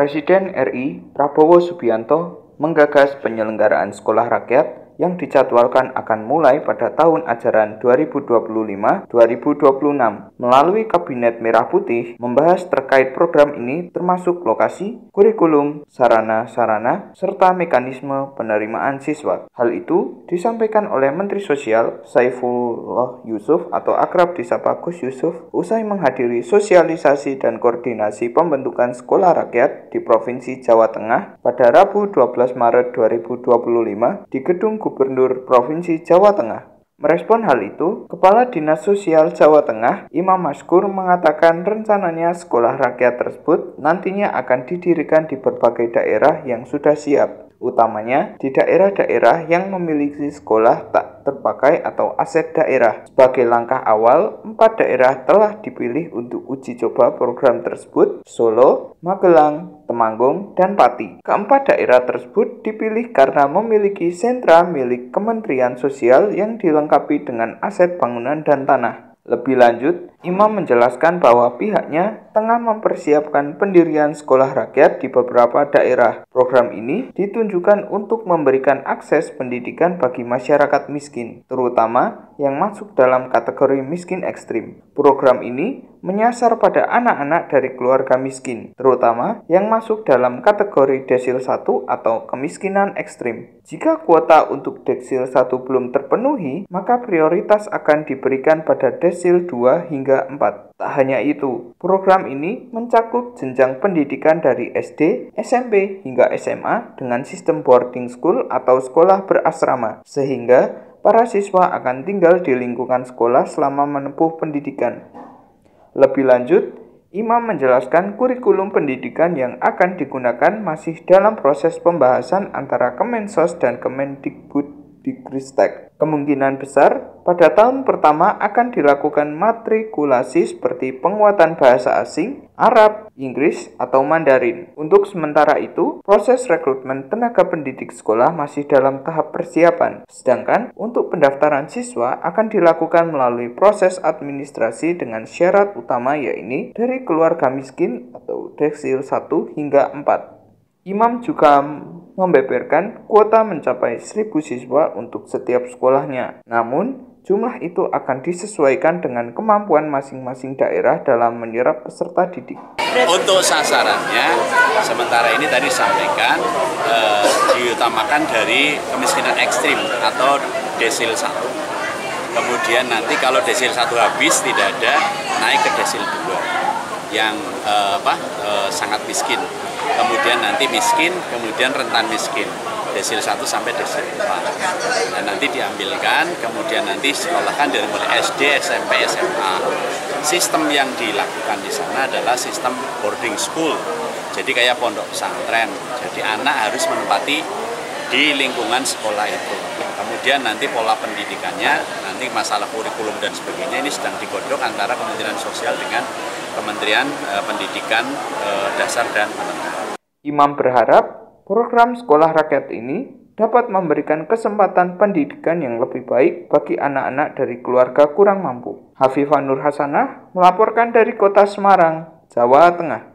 Presiden RI Prabowo Subianto menggagas penyelenggaraan sekolah rakyat yang dijadwalkan akan mulai pada tahun ajaran 2025-2026. Melalui Kabinet Merah Putih, membahas terkait program ini termasuk lokasi, kurikulum, sarana-sarana, serta mekanisme penerimaan siswa. Hal itu disampaikan oleh Menteri Sosial Saifullah Yusuf atau akrab disapa Gus Yusuf usai menghadiri sosialisasi dan koordinasi pembentukan sekolah rakyat di Provinsi Jawa Tengah pada Rabu 12 Maret 2025 di Gedung Gubernur Provinsi Jawa Tengah. Merespon hal itu, Kepala Dinas Sosial Jawa Tengah, Imam Maskur, mengatakan rencananya sekolah rakyat tersebut nantinya akan didirikan di berbagai daerah yang sudah siap, utamanya di daerah-daerah yang memiliki sekolah tak terpakai atau aset daerah. Sebagai langkah awal, 4 daerah telah dipilih untuk uji coba program tersebut: Solo, Magelang, Temanggung, dan Pati. Keempat daerah tersebut dipilih karena memiliki sentra milik Kementerian Sosial yang dilengkapi dengan aset bangunan dan tanah. Lebih lanjut, Imam menjelaskan bahwa pihaknya tengah mempersiapkan pendirian sekolah rakyat di beberapa daerah. Program ini ditunjukkan untuk memberikan akses pendidikan bagi masyarakat miskin, terutama yang masuk dalam kategori miskin ekstrim. Program ini menyasar pada anak-anak dari keluarga miskin, terutama yang masuk dalam kategori desil 1 atau kemiskinan ekstrim. Jika kuota untuk desil 1 belum terpenuhi, maka prioritas akan diberikan pada desil 2 hingga 4. Tak hanya itu, program ini mencakup jenjang pendidikan dari SD, SMP, hingga SMA dengan sistem boarding school atau sekolah berasrama, sehingga para siswa akan tinggal di lingkungan sekolah selama menempuh pendidikan. Lebih lanjut, Imam menjelaskan kurikulum pendidikan yang akan digunakan masih dalam proses pembahasan antara Kemensos dan Kemendikbudristek. Kemungkinan besar pada tahun pertama akan dilakukan matrikulasi seperti penguatan bahasa asing, Arab, Inggris, atau Mandarin. Untuk sementara itu, proses rekrutmen tenaga pendidik sekolah masih dalam tahap persiapan. Sedangkan untuk pendaftaran siswa akan dilakukan melalui proses administrasi dengan syarat utama yaitu dari keluarga miskin atau desil 1 hingga 4. Imam juga membeberkan kuota mencapai 1.000 siswa untuk setiap sekolahnya. Namun, jumlah itu akan disesuaikan dengan kemampuan masing-masing daerah dalam menyerap peserta didik. Untuk sasarannya, sementara ini tadi disampaikan diutamakan dari kemiskinan ekstrim atau desil 1. Kemudian nanti kalau desil 1 habis tidak ada, naik ke desil 2 yang sangat miskin. Kemudian nanti miskin, kemudian rentan miskin, desil 1 sampai desil 4. Dan nanti diambilkan, kemudian nanti sekolahkan dari mulai SD, SMP, SMA. Sistem yang dilakukan di sana adalah sistem boarding school. Jadi kayak pondok pesantren. Jadi anak harus menempati di lingkungan sekolah itu. Kemudian nanti pola pendidikannya, nanti masalah kurikulum dan sebagainya ini sedang digodok antara Kementerian Sosial dengan Kementerian Pendidikan Dasar dan Menengah. Imam berharap program sekolah rakyat ini dapat memberikan kesempatan pendidikan yang lebih baik bagi anak-anak dari keluarga kurang mampu. Hafifah Nur Hasanah melaporkan dari Kota Semarang, Jawa Tengah.